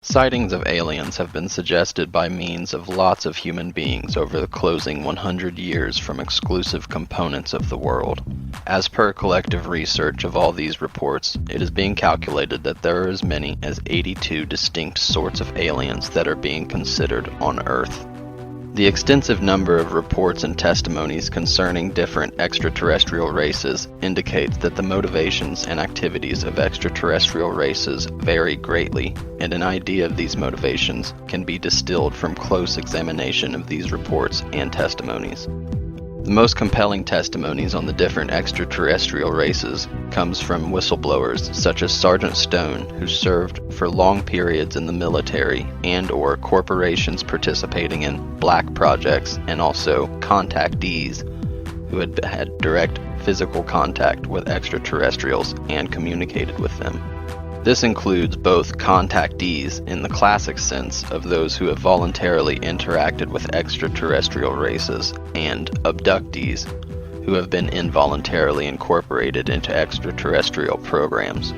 Sightings of aliens have been suggested by means of lots of human beings over the closing 100 years from exclusive components of the world. As per collective research of all these reports, it is being calculated that there are as many as 82 distinct sorts of aliens that are being considered on Earth. The extensive number of reports and testimonies concerning different extraterrestrial races indicates that the motivations and activities of extraterrestrial races vary greatly, and an idea of these motivations can be distilled from close examination of these reports and testimonies. The most compelling testimonies on the different extraterrestrial races comes from whistleblowers such as Sergeant Stone, who served for long periods in the military and/or corporations participating in black projects, and also contactees who had direct physical contact with extraterrestrials and communicated with them. This includes both contactees in the classic sense of those who have voluntarily interacted with extraterrestrial races, and abductees who have been involuntarily incorporated into extraterrestrial programs.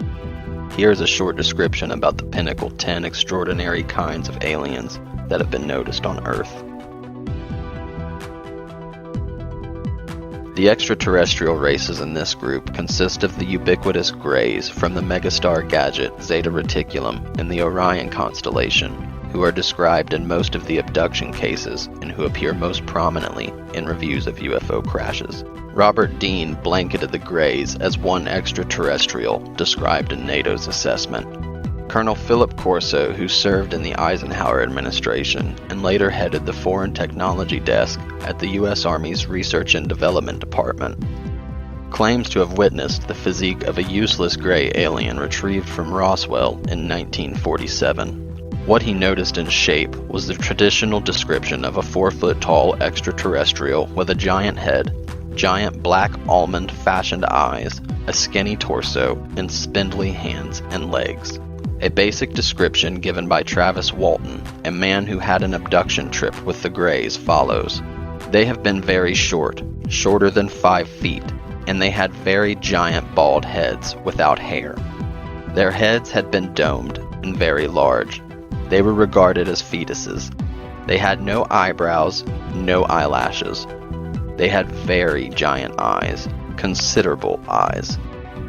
Here's a short description about the pinnacle 10 extraordinary kinds of aliens that have been noticed on Earth. The extraterrestrial races in this group consist of the ubiquitous Greys from the megastar gadget Zeta Reticulum in the Orion constellation, who are described in most of the abduction cases and who appear most prominently in reviews of UFO crashes. Robert Dean blanketed the Greys as one extraterrestrial described in NATO's assessment. Colonel Philip Corso, who served in the Eisenhower administration and later headed the Foreign Technology Desk at the U.S. Army's Research and Development Department, claims to have witnessed the physique of a useless gray alien retrieved from Roswell in 1947. What he noticed in shape was the traditional description of a 4-foot-tall extraterrestrial with a giant head, giant black almond-fashioned eyes, a skinny torso, and spindly hands and legs. A basic description given by Travis Walton, a man who had an abduction trip with the Greys, follows. They have been very short, shorter than 5 feet, and they had very giant bald heads without hair. Their heads had been domed and very large. They were regarded as fetuses. They had no eyebrows, no eyelashes. They had very giant eyes, considerable eyes,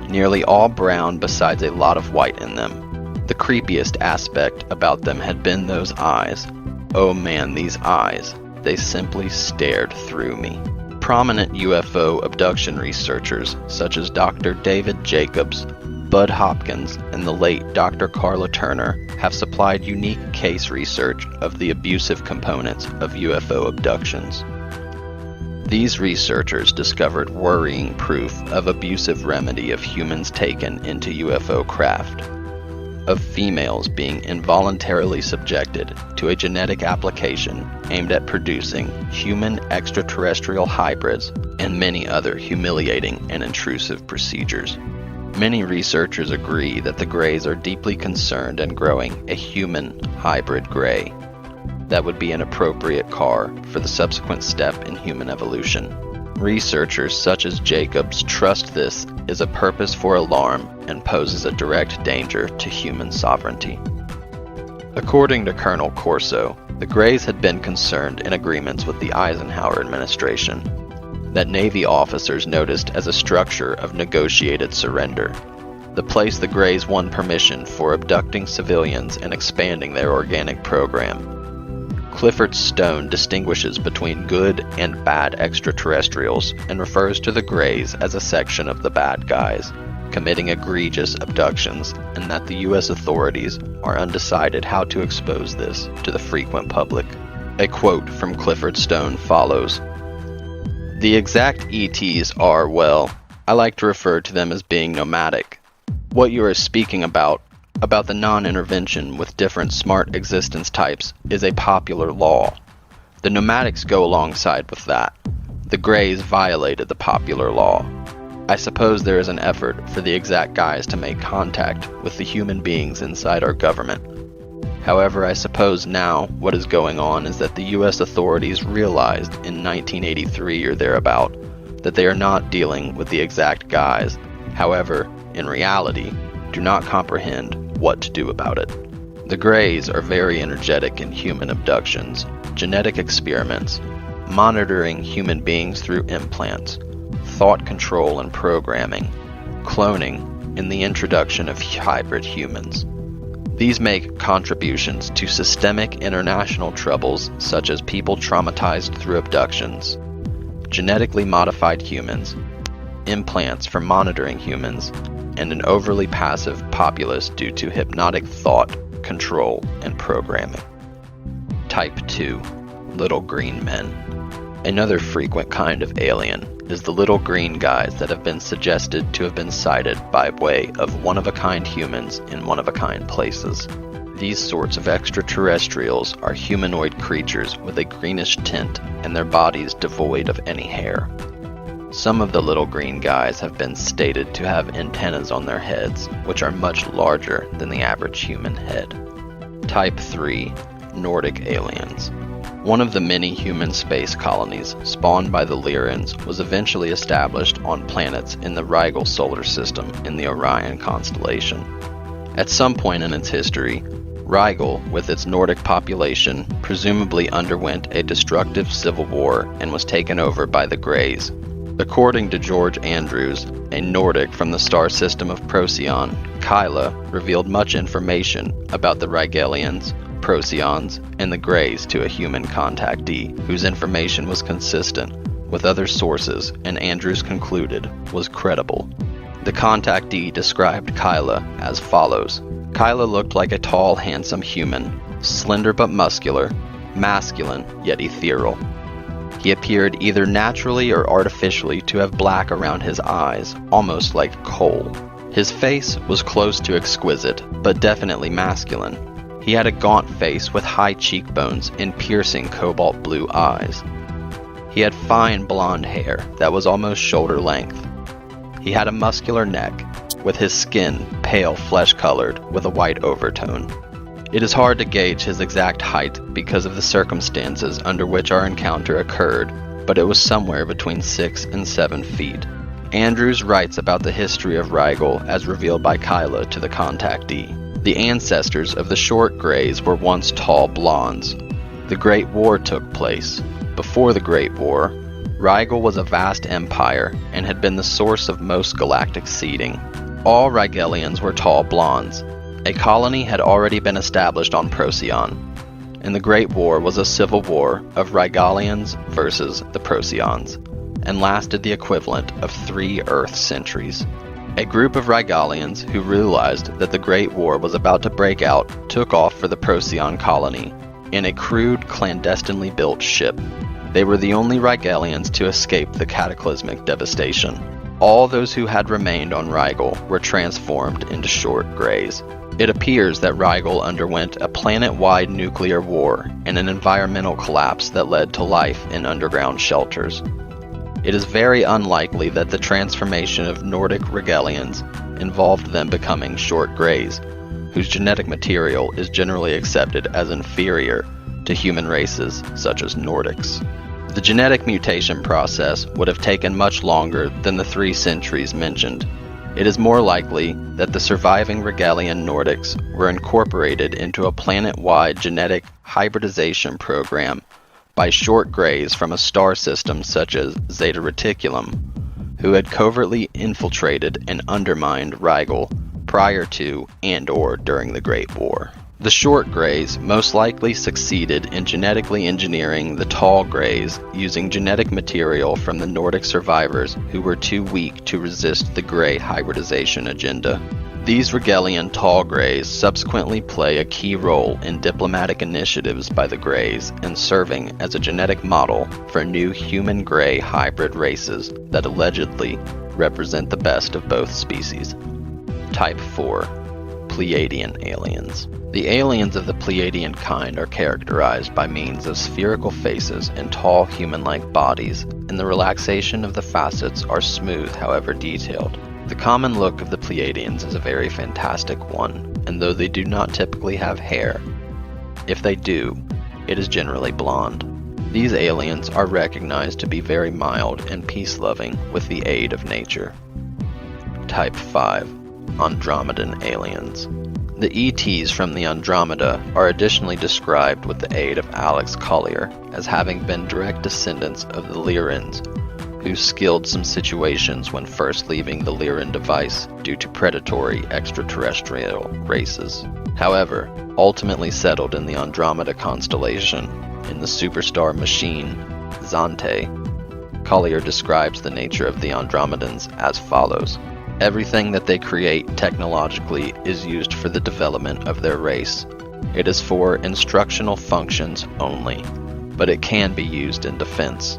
nearly all brown besides a lot of white in them. The creepiest aspect about them had been those eyes. Oh man, these eyes. They simply stared through me. Prominent UFO abduction researchers such as Dr. David Jacobs, Bud Hopkins, and the late Dr. Carla Turner have supplied unique case research of the abusive components of UFO abductions. These researchers discovered worrying proof of abusive remedy of humans taken into UFO craft, of females being involuntarily subjected to a genetic application aimed at producing human extraterrestrial hybrids, and many other humiliating and intrusive procedures. Many researchers agree that the Greys are deeply concerned in growing a human hybrid Grey that would be an appropriate car for the subsequent step in human evolution. Researchers such as Jacobs trust this is a purpose for alarm and poses a direct danger to human sovereignty. According to Colonel Corso, the Greys had been concerned in agreements with the Eisenhower administration that Navy officers noticed as a structure of negotiated surrender, the place the Greys won permission for abducting civilians and expanding their organic program. Clifford Stone distinguishes between good and bad extraterrestrials and refers to the Greys as a section of the bad guys, committing egregious abductions, and that the U.S. authorities are undecided how to expose this to the frequent public. A quote from Clifford Stone follows. The exact ETs are, well, I like to refer to them as being nomadic. What you are speaking about the non-intervention with different smart existence types is a popular law. The nomadics go alongside with that. The Greys violated the popular law. I suppose there is an effort for the exact guys to make contact with the human beings inside our government. However, I suppose now what is going on is that the U.S. authorities realized in 1983 or thereabout that they are not dealing with the exact guys. However, in reality, do not comprehend what to do about it. The Greys are very energetic in human abductions, genetic experiments, monitoring human beings through implants, thought control and programming, cloning, and the introduction of hybrid humans. These make contributions to systemic international troubles such as people traumatized through abductions, genetically modified humans, implants for monitoring humans, and an overly passive populace due to hypnotic thought, control, and programming. Type 2. Little Green Men. Another frequent kind of alien is the little green guys that have been suggested to have been sighted by way of one-of-a-kind humans in one-of-a-kind places. These sorts of extraterrestrials are humanoid creatures with a greenish tint and their bodies devoid of any hair. Some of the little green guys have been stated to have antennas on their heads, which are much larger than the average human head. Type 3. Nordic aliens. One of the many human space colonies spawned by the Sirians was eventually established on planets in the Rigel solar system in the Orion constellation. At some point in its history, Rigel, with its Nordic population, presumably underwent a destructive civil war and was taken over by the Greys. According to George Andrews, a Nordic from the star system of Procyon, Kyla revealed much information about the Rigelians, Procyons, and the Greys to a human contactee, whose information was consistent with other sources and Andrews concluded was credible. The contactee described Kyla as follows. Kyla looked like a tall, handsome human, slender but muscular, masculine yet ethereal. He appeared either naturally or artificially to have black around his eyes, almost like coal. His face was close to exquisite, but definitely masculine. He had a gaunt face with high cheekbones and piercing cobalt blue eyes. He had fine blonde hair that was almost shoulder length. He had a muscular neck, with his skin pale flesh-colored with a white overtone. It is hard to gauge his exact height because of the circumstances under which our encounter occurred, but it was somewhere between 6 and 7 feet. Andrews writes about the history of Rigel as revealed by Kyla to the contactee. The ancestors of the short Greys were once tall blondes. The Great War took place. Before the Great War, Rigel was a vast empire and had been the source of most galactic seeding. All Rigelians were tall blondes. A colony had already been established on Procyon, and the Great War was a civil war of Rigelians versus the Procyons, and lasted the equivalent of 3 Earth centuries. A group of Rigelians who realized that the Great War was about to break out took off for the Procyon colony in a crude, clandestinely built ship. They were the only Rigelians to escape the cataclysmic devastation. All those who had remained on Rigel were transformed into short Greys. It appears that Rigel underwent a planet-wide nuclear war and an environmental collapse that led to life in underground shelters. It is very unlikely that the transformation of Nordic Rigelians involved them becoming short Greys, whose genetic material is generally accepted as inferior to human races such as Nordics. The genetic mutation process would have taken much longer than the 3 centuries mentioned. It is more likely that the surviving Rigelian Nordics were incorporated into a planet-wide genetic hybridization program by short Greys from a star system such as Zeta Reticulum, who had covertly infiltrated and undermined Rigel prior to and/or during the Great War. The short Greys most likely succeeded in genetically engineering the tall Greys using genetic material from the Nordic survivors who were too weak to resist the Grey hybridization agenda. These Rigelian tall Greys subsequently play a key role in diplomatic initiatives by the Greys and serving as a genetic model for new human-Grey hybrid races that allegedly represent the best of both species. Type 4. Pleiadian aliens. The aliens of the Pleiadian kind are characterized by means of spherical faces and tall human-like bodies, and the relaxation of the facets are smooth however detailed. The common look of the Pleiadians is a very fantastic one, and though they do not typically have hair, if they do, it is generally blonde. These aliens are recognized to be very mild and peace-loving with the aid of nature. Type 5. Andromedan aliens. The ETs from the Andromeda are additionally described with the aid of Alex Collier as having been direct descendants of the Lyrians, who skilled some situations when first leaving the Lyran device due to predatory extraterrestrial races. However, ultimately settled in the Andromeda constellation, in the superstar machine, Zante. Collier describes the nature of the Andromedans as follows. Everything that they create technologically is used for the development of their race. It is for instructional functions only, but it can be used in defense.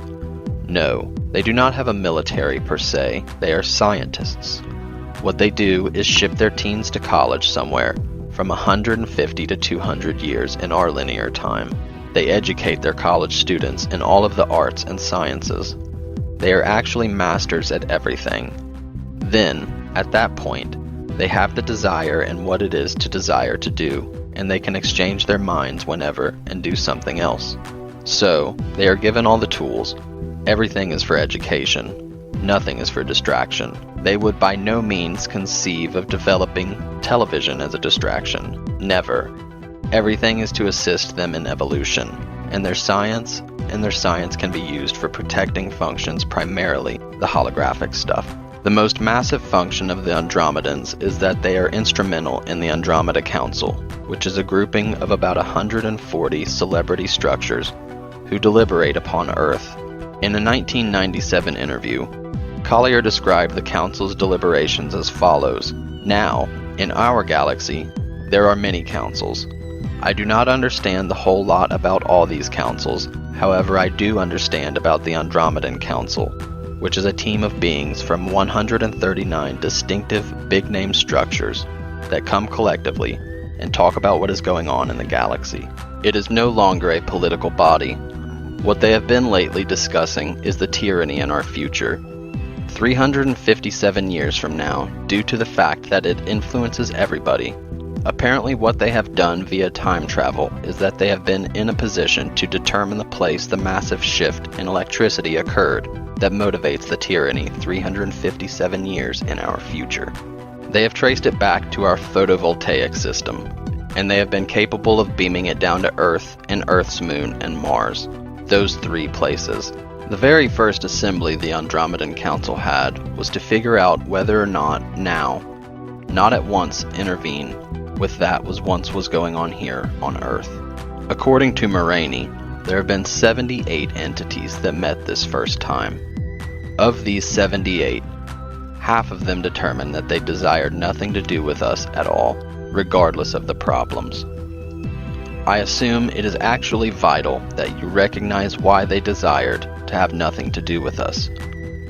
No, they do not have a military per se, they are scientists. What they do is ship their teens to college somewhere, from 150 to 200 years in our linear time. They educate their college students in all of the arts and sciences. They are actually masters at everything. Then, at that point, they have the desire and what it is to desire to do, and they can exchange their minds whenever and do something else. So, they are given all the tools. Everything is for education. Nothing is for distraction. They would by no means conceive of developing television as a distraction. Never. Everything is to assist them in evolution, and their science can be used for protecting functions, primarily the holographic stuff. The most massive function of the Andromedans is that they are instrumental in the Andromeda Council, which is a grouping of about 140 celebrity structures who deliberate upon Earth. In a 1997 interview, Collier described the Council's deliberations as follows. Now, in our galaxy, there are many councils. I do not understand the whole lot about all these councils, however I do understand about the Andromedan Council, which is a team of beings from 139 distinctive big-name structures that come collectively and talk about what is going on in the galaxy. It is no longer a political body. What they have been lately discussing is the tyranny in our future. 357 years from now, due to the fact that it influences everybody. Apparently what they have done via time travel is that they have been in a position to determine the place the massive shift in electricity occurred that motivates the tyranny 357 years in our future. They have traced it back to our photovoltaic system, and they have been capable of beaming it down to Earth and Earth's moon and Mars. Those three places. The very first assembly the Andromedan Council had was to figure out whether or not now, not at once, intervene with that was once was going on here on Earth. According to Moraine, there have been 78 entities that met this first time. Of these 78, half of them determined that they desired nothing to do with us at all, regardless of the problems. I assume it is actually vital that you recognize why they desired to have nothing to do with us.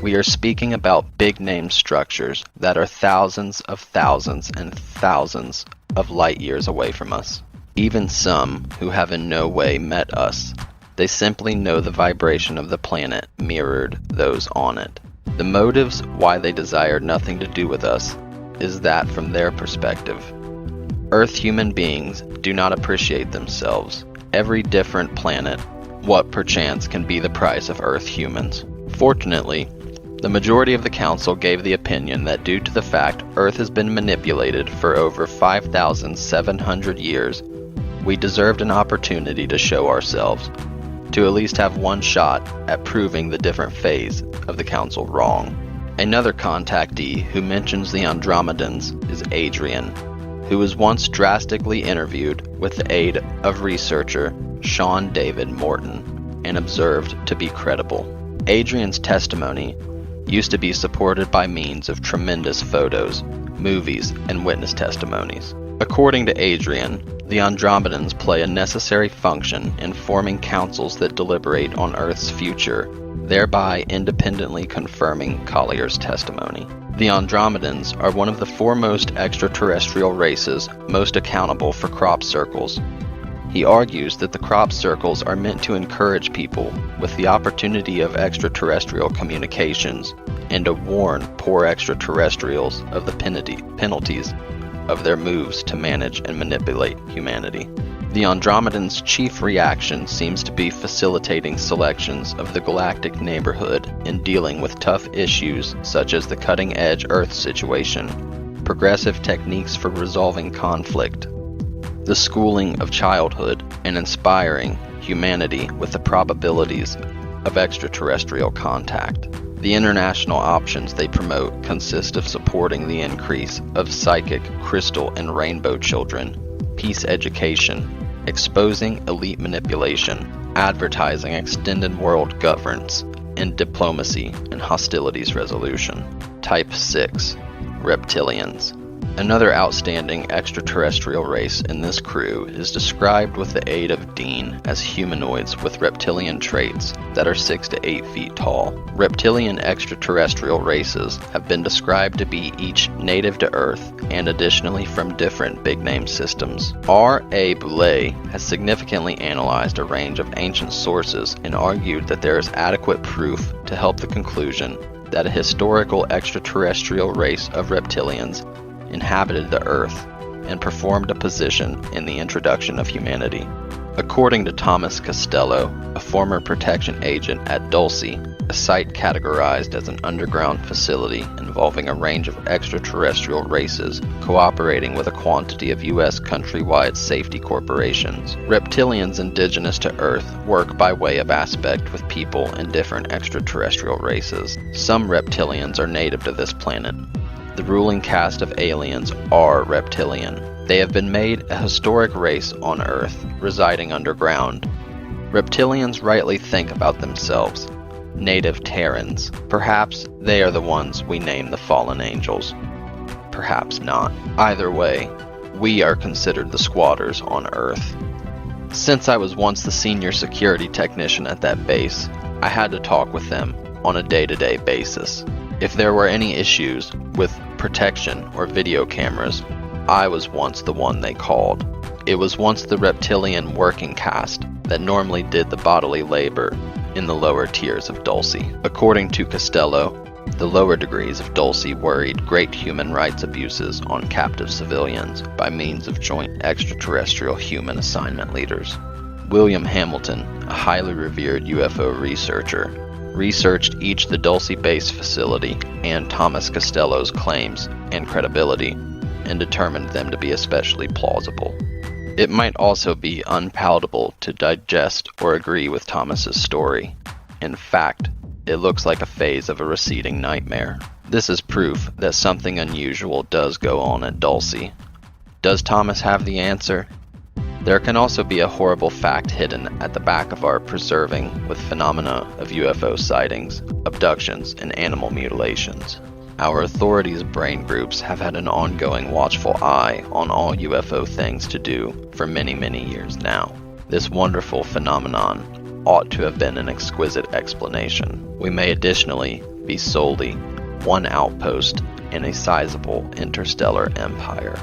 We are speaking about big-name structures that are thousands and thousands of light years away from us. Even some who have in no way met us. They simply know the vibration of the planet mirrored those on it. The motives why they desired nothing to do with us is that from their perspective. Earth human beings do not appreciate themselves. Every different planet, what perchance can be the price of Earth humans. Fortunately, the majority of the Council gave the opinion that due to the fact Earth has been manipulated for over 5,700 years, we deserved an opportunity to show ourselves, to at least have one shot at proving the different phase of the Council wrong. Another contactee who mentions the Andromedans is Adrian, who was once drastically interviewed with the aid of researcher Sean David Morton and observed to be credible. Adrian's testimony used to be supported by means of tremendous photos, movies, and witness testimonies. According to Adrian, the Andromedans play a necessary function in forming councils that deliberate on Earth's future, thereby independently confirming Collier's testimony. The Andromedans are one of the foremost extraterrestrial races most accountable for crop circles. He argues that the crop circles are meant to encourage people with the opportunity of extraterrestrial communications and to warn poor extraterrestrials of the penalties of their moves to manage and manipulate humanity. The Andromedans' chief reaction seems to be facilitating selections of the galactic neighborhood in dealing with tough issues such as the cutting-edge Earth situation, progressive techniques for resolving conflict, the schooling of childhood, and inspiring humanity with the probabilities of extraterrestrial contact. The international options they promote consist of supporting the increase of psychic, crystal, and rainbow children, peace education, exposing elite manipulation, advertising extended world governance, and diplomacy and hostilities resolution. Type 6. Reptilians. Another outstanding extraterrestrial race in this crew is described with the aid of Dean as humanoids with reptilian traits that are 6 to 8 feet tall. Reptilian extraterrestrial races have been described to be each native to Earth and additionally from different big name systems. R.A. Boulay has significantly analyzed a range of ancient sources and argued that there is adequate proof to help the conclusion that a historical extraterrestrial race of reptilians inhabited the Earth and performed a position in the introduction of humanity. According to Thomas Costello, a former protection agent at Dulce, a site categorized as an underground facility involving a range of extraterrestrial races cooperating with a quantity of U.S. countrywide safety corporations, reptilians indigenous to Earth work by way of aspect with people in different extraterrestrial races. Some reptilians are native to this planet. The ruling caste of aliens are reptilian. They have been made a historic race on Earth, residing underground. Reptilians rightly think about themselves, native Terrans. Perhaps they are the ones we name the fallen angels. Perhaps not. Either way, we are considered the squatters on Earth. Since I was once the senior security technician at that base, I had to talk with them on a day-to-day basis. If there were any issues with protection or video cameras, I was once the one they called. It was once the reptilian working caste that normally did the bodily labor in the lower tiers of Dulce. According to Costello, the lower degrees of Dulce worried great human rights abuses on captive civilians by means of joint extraterrestrial human assignment leaders. William Hamilton, a highly revered UFO researcher, researched each the Dulce base facility and Thomas Costello's claims and credibility, and determined them to be especially plausible. It might also be unpalatable to digest or agree with Thomas's story. In fact, it looks like a phase of a receding nightmare. This is proof that something unusual does go on at Dulce. Does Thomas have the answer? There can also be a horrible fact hidden at the back of our preserving with phenomena of UFO sightings, abductions, and animal mutilations. Our authorities' brain groups have had an ongoing watchful eye on all UFO things to do for many, many years now. This wonderful phenomenon ought to have been an exquisite explanation. We may additionally be solely one outpost in a sizable interstellar empire.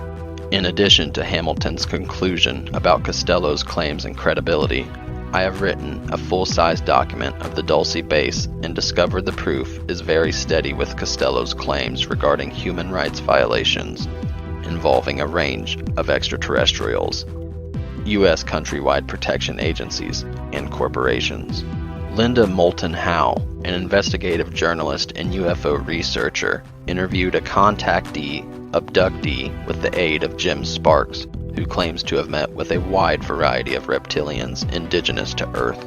In addition to Hamilton's conclusion about Costello's claims and credibility, I have written a full-size document of the Dulce base and discovered the proof is very steady with Costello's claims regarding human rights violations involving a range of extraterrestrials, U.S. countrywide protection agencies, and corporations. Linda Moulton Howe, an investigative journalist and UFO researcher, interviewed a contactee abductee with the aid of Jim Sparks, who claims to have met with a wide variety of reptilians indigenous to Earth.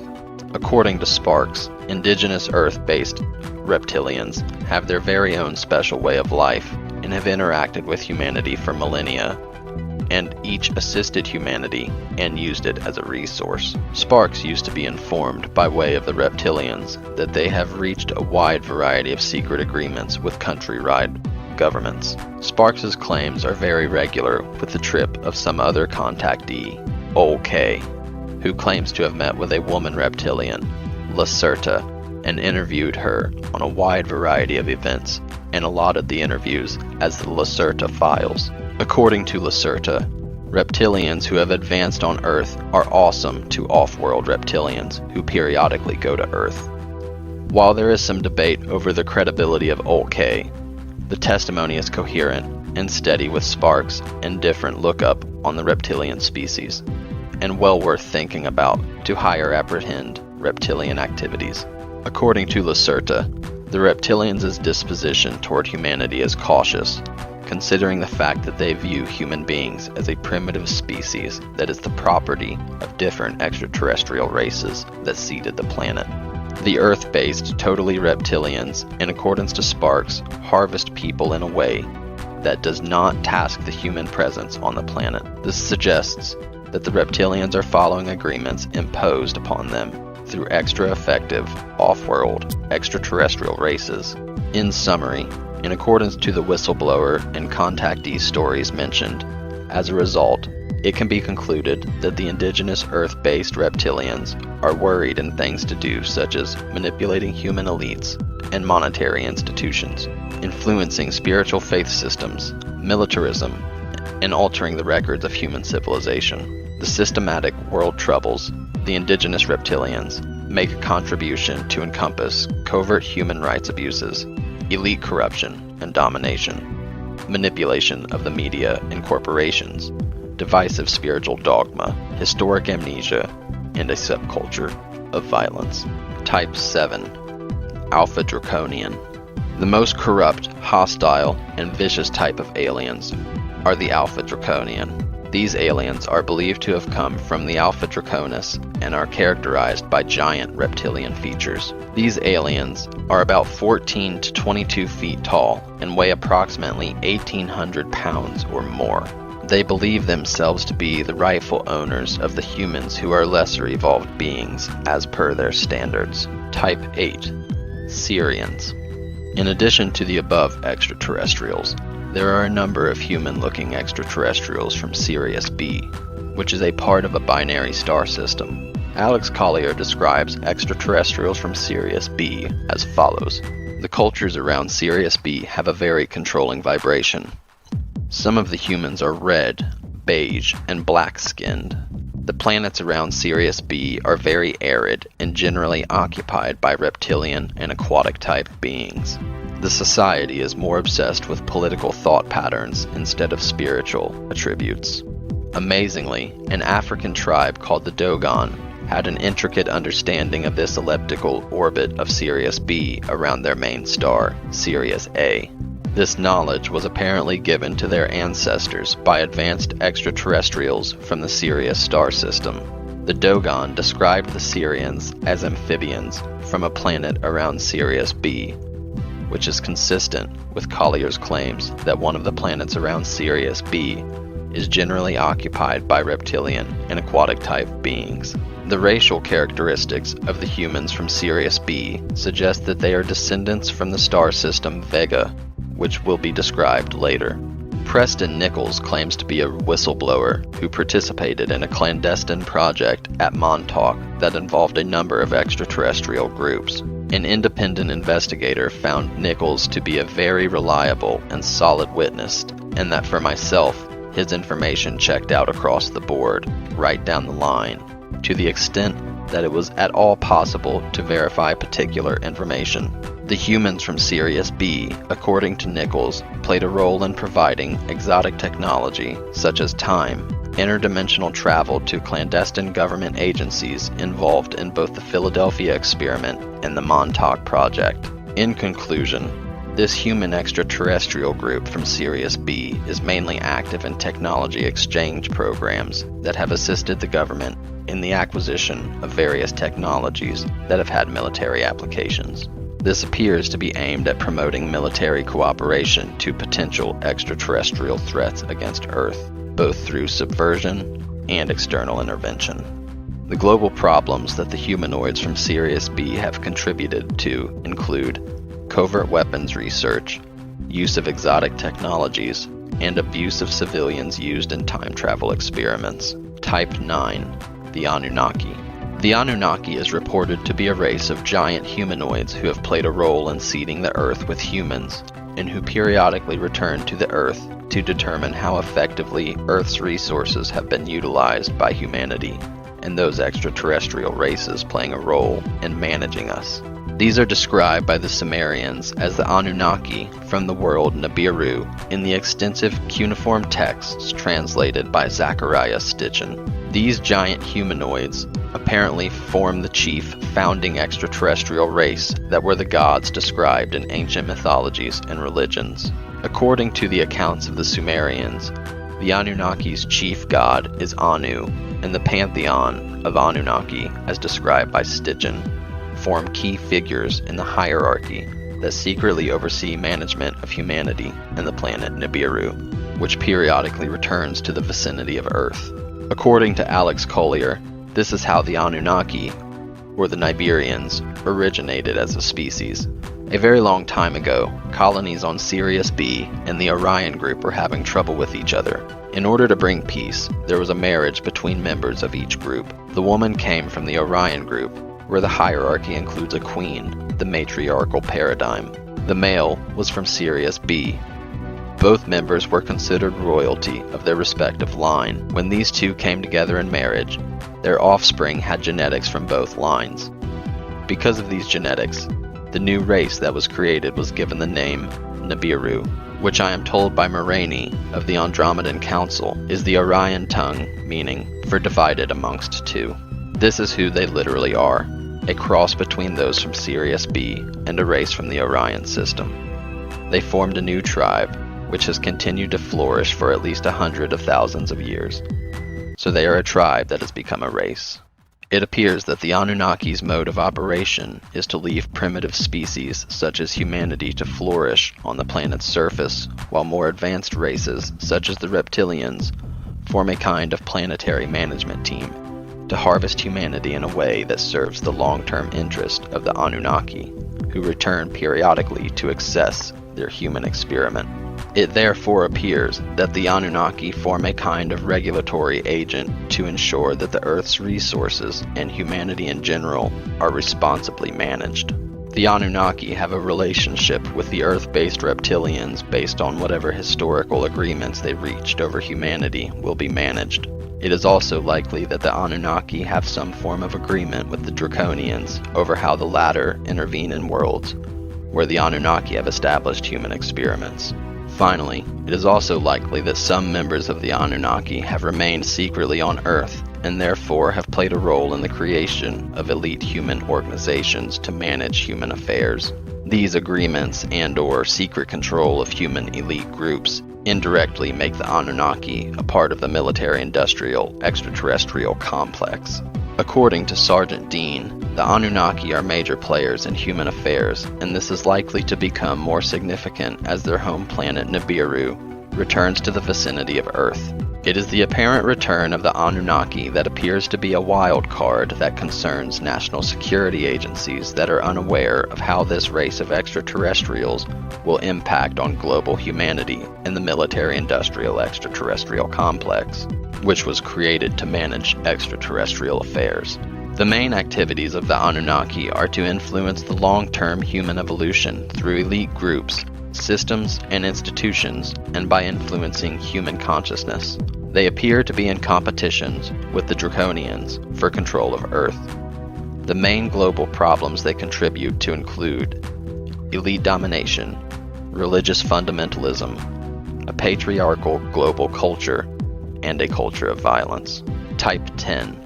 According to Sparks, indigenous Earth-based reptilians have their very own special way of life and have interacted with humanity for millennia, and each assisted humanity and used it as a resource. Sparks used to be informed by way of the reptilians that they have reached a wide variety of secret agreements with countrywide governments. Sparks's claims are very regular with the trip of some other contactee, Old K, who claims to have met with a woman reptilian, Lacerta, and interviewed her on a wide variety of events and allotted the interviews as the Lacerta files. According to Lacerta, reptilians who have advanced on Earth are awesome to off-world reptilians who periodically go to Earth. While there is some debate over the credibility of Old K, the testimony is coherent and steady with Sparks and different lookup on the reptilian species, and well worth thinking about to higher apprehend reptilian activities. According to Lacerta, the reptilians' disposition toward humanity is cautious, considering the fact that they view human beings as a primitive species that is the property of different extraterrestrial races that seeded the planet. The Earth-based totally reptilians, in accordance to Sparks, harvest people in a way that does not task the human presence on the planet. This suggests that the reptilians are following agreements imposed upon them through extra-effective, off-world, extraterrestrial races. In summary, in accordance to the whistleblower and contactee stories mentioned, as a result, it can be concluded that the indigenous Earth-based reptilians are worried in things to do such as manipulating human elites and monetary institutions, influencing spiritual faith systems, militarism, and altering the records of human civilization. The systematic world troubles, the indigenous reptilians, make a contribution to encompass covert human rights abuses, elite corruption and domination, manipulation of the media and corporations, divisive spiritual dogma, historic amnesia, and a subculture of violence. Type 7. Alpha Draconian. The most corrupt, hostile, and vicious type of aliens are the Alpha Draconian. These aliens are believed to have come from the Alpha Draconis and are characterized by giant reptilian features. These aliens are about 14 to 22 feet tall and weigh approximately 1,800 pounds or more. They believe themselves to be the rightful owners of the humans who are lesser evolved beings as per their standards. Type 8. Sirians. In addition to the above extraterrestrials, there are a number of human-looking extraterrestrials from Sirius B, which is a part of a binary star system. Alex Collier describes extraterrestrials from Sirius B as follows. The cultures around Sirius B have a very controlling vibration. Some of the humans are red, beige, and black-skinned. The planets around Sirius B are very arid and generally occupied by reptilian and aquatic-type beings. The society is more obsessed with political thought patterns instead of spiritual attributes. Amazingly, an African tribe called the Dogon had an intricate understanding of this elliptical orbit of Sirius B around their main star, Sirius A. This knowledge was apparently given to their ancestors by advanced extraterrestrials from the Sirius star system. The Dogon described the Sirians as amphibians from a planet around Sirius B, which is consistent with Collier's claims that one of the planets around Sirius B is generally occupied by reptilian and aquatic-type beings. The racial characteristics of the humans from Sirius B suggest that they are descendants from the star system Vega, which will be described later. Preston Nichols claims to be a whistleblower who participated in a clandestine project at Montauk that involved a number of extraterrestrial groups. An independent investigator found Nichols to be a very reliable and solid witness, and that for myself, his information checked out across the board, right down the line, to the extent that it was at all possible to verify particular information. The humans from Sirius B, according to Nichols, played a role in providing exotic technology such as time, interdimensional travel to clandestine government agencies involved in both the Philadelphia experiment and the Montauk project. In conclusion, this human extraterrestrial group from Sirius B is mainly active in technology exchange programs that have assisted the government in the acquisition of various technologies that have had military applications. This appears to be aimed at promoting military cooperation to potential extraterrestrial threats against Earth, both through subversion and external intervention. The global problems that the humanoids from Sirius B have contributed to include covert weapons research, use of exotic technologies, and abuse of civilians used in time travel experiments. Type 9. The Anunnaki. The Anunnaki is reported to be a race of giant humanoids who have played a role in seeding the Earth with humans, and who periodically return to the Earth to determine how effectively Earth's resources have been utilized by humanity, and those extraterrestrial races playing a role in managing us. These are described by the Sumerians as the Anunnaki from the world Nibiru in the extensive cuneiform texts translated by Zechariah Stitchin. These giant humanoids apparently form the chief founding extraterrestrial race that were the gods described in ancient mythologies and religions. According to the accounts of the Sumerians, the Anunnaki's chief god is Anu, and the pantheon of Anunnaki, as described by Stygian, form key figures in the hierarchy that secretly oversee management of humanity and the planet Nibiru, which periodically returns to the vicinity of Earth. According to Alex Collier, this is how the Anunnaki, or the Nibirians, originated as a species. A very long time ago, colonies on Sirius B and the Orion group were having trouble with each other. In order to bring peace, there was a marriage between members of each group. The woman came from the Orion group, where the hierarchy includes a queen, the matriarchal paradigm. The male was from Sirius B. Both members were considered royalty of their respective line. When these two came together in marriage, their offspring had genetics from both lines. Because of these genetics, the new race that was created was given the name Nibiru, which I am told by Moraine of the Andromedan Council is the Orion tongue meaning for divided amongst two. This is who they literally are, a cross between those from Sirius B and a race from the Orion system. They formed a new tribe, which has continued to flourish for at least 100 of thousands of years. So they are a tribe that has become a race. It appears that the Anunnaki's mode of operation is to leave primitive species such as humanity to flourish on the planet's surface, while more advanced races, such as the Reptilians, form a kind of planetary management team to harvest humanity in a way that serves the long-term interest of the Anunnaki, who return periodically to assess their human experiment. It therefore appears that the Anunnaki form a kind of regulatory agent to ensure that the Earth's resources and humanity in general are responsibly managed. The Anunnaki have a relationship with the Earth-based Reptilians based on whatever historical agreements they reached over humanity will be managed. It is also likely that the Anunnaki have some form of agreement with the Draconians over how the latter intervene in worlds where the Anunnaki have established human experiments. Finally, it is also likely that some members of the Anunnaki have remained secretly on Earth and therefore have played a role in the creation of elite human organizations to manage human affairs. These agreements and/or secret control of human elite groups indirectly make the Anunnaki a part of the military-industrial extraterrestrial complex. According to Sergeant Dean, the Anunnaki are major players in human affairs, and this is likely to become more significant as their home planet Nibiru returns to the vicinity of Earth. It is the apparent return of the Anunnaki that appears to be a wild card that concerns national security agencies that are unaware of how this race of extraterrestrials will impact on global humanity in the military-industrial extraterrestrial complex, which was created to manage extraterrestrial affairs. The main activities of the Anunnaki are to influence the long-term human evolution through elite groups, systems, and institutions, and by influencing human consciousness. They appear to be in competitions with the Draconians for control of Earth. The main global problems they contribute to include elite domination, religious fundamentalism, a patriarchal global culture, and a culture of violence. Type 10.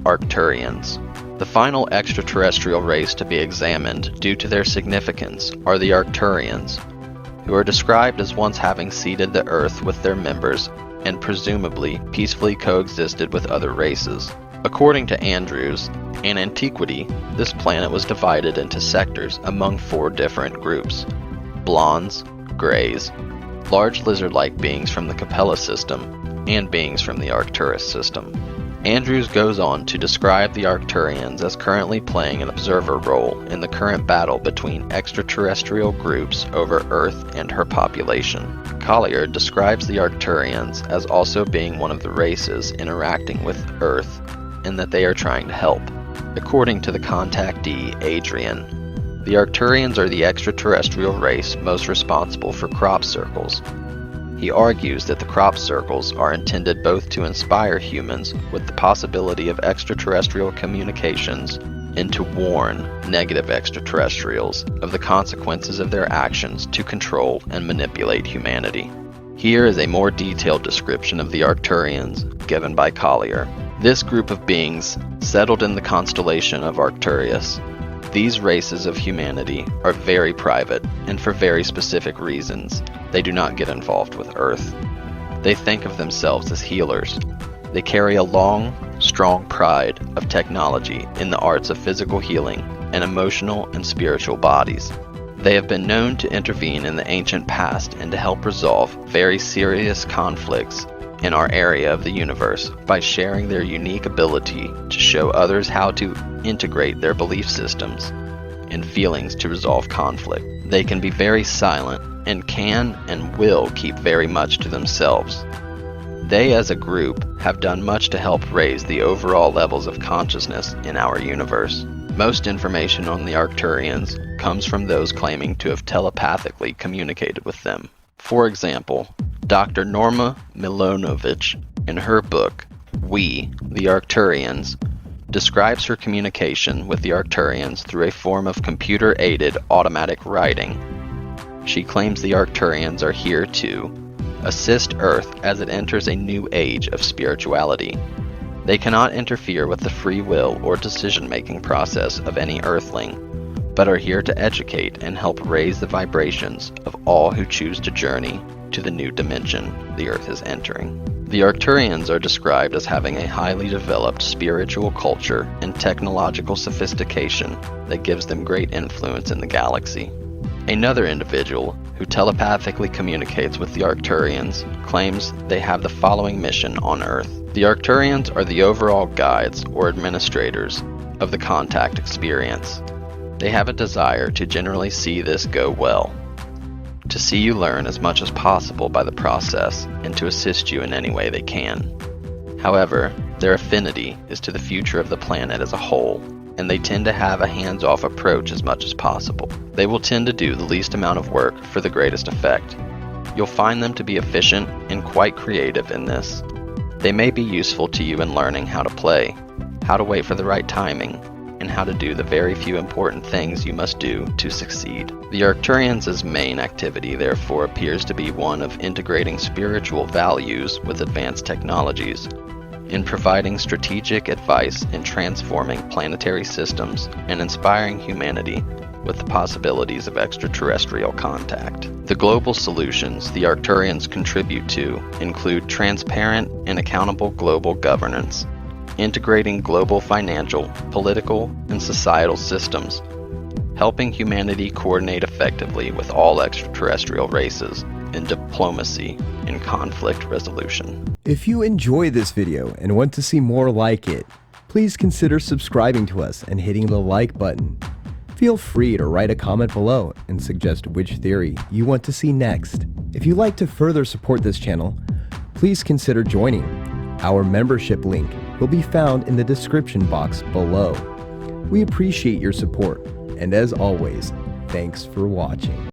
Arcturians. The final extraterrestrial race to be examined due to their significance are the Arcturians, who are described as once having seeded the Earth with their members and presumably peacefully coexisted with other races. According to Andrews, in antiquity, this planet was divided into sectors among 4 different groups: blondes, greys, large lizard-like beings from the Capella system, and beings from the Arcturus system. Andrews goes on to describe the Arcturians as currently playing an observer role in the current battle between extraterrestrial groups over Earth and her population. Collier describes the Arcturians as also being one of the races interacting with Earth and that they are trying to help. According to the contactee Adrian, the Arcturians are the extraterrestrial race most responsible for crop circles. He argues that the crop circles are intended both to inspire humans with the possibility of extraterrestrial communications and to warn negative extraterrestrials of the consequences of their actions to control and manipulate humanity. Here is a more detailed description of the Arcturians given by Collier. This group of beings settled in the constellation of Arcturus These races of humanity are very private, and for very specific reasons, they do not get involved with Earth. They think of themselves as healers. They carry a long, strong pride of technology in the arts of physical healing and emotional and spiritual bodies. They have been known to intervene in the ancient past and to help resolve very serious conflicts in our area of the universe by sharing their unique ability to show others how to integrate their belief systems and feelings to resolve conflict. They can be very silent and can and will keep very much to themselves. They as a group have done much to help raise the overall levels of consciousness in our universe. Most information on the Arcturians comes from those claiming to have telepathically communicated with them. For example, Dr. Norma Milonovich, in her book, We, the Arcturians, describes her communication with the Arcturians through a form of computer-aided automatic writing. She claims the Arcturians are here to assist Earth as it enters a new age of spirituality. They cannot interfere with the free will or decision-making process of any Earthling, but are here to educate and help raise the vibrations of all who choose to journey to the new dimension the Earth is entering. The Arcturians are described as having a highly developed spiritual culture and technological sophistication that gives them great influence in the galaxy. Another individual who telepathically communicates with the Arcturians claims they have the following mission on Earth. The Arcturians are the overall guides or administrators of the contact experience. They have a desire to generally see this go well, to see you learn as much as possible by the process, and to assist you in any way they can. However, their affinity is to the future of the planet as a whole, and they tend to have a hands-off approach as much as possible. They will tend to do the least amount of work for the greatest effect. You'll find them to be efficient and quite creative in this. They may be useful to you in learning how to play, how to wait for the right timing, and how to do the very few important things you must do to succeed. The Arcturians' main activity therefore appears to be one of integrating spiritual values with advanced technologies, in providing strategic advice in transforming planetary systems and inspiring humanity with the possibilities of extraterrestrial contact. The global solutions the Arcturians contribute to include transparent and accountable global governance, integrating global financial, political, and societal systems, helping humanity coordinate effectively with all extraterrestrial races, in diplomacy and conflict resolution. If you enjoy this video and want to see more like it, please consider subscribing to us and hitting the like button. Feel free to write a comment below and suggest which theory you want to see next. If you'd like to further support this channel, please consider joining. Our membership link will be found in the description box below. We appreciate your support, and as always, thanks for watching.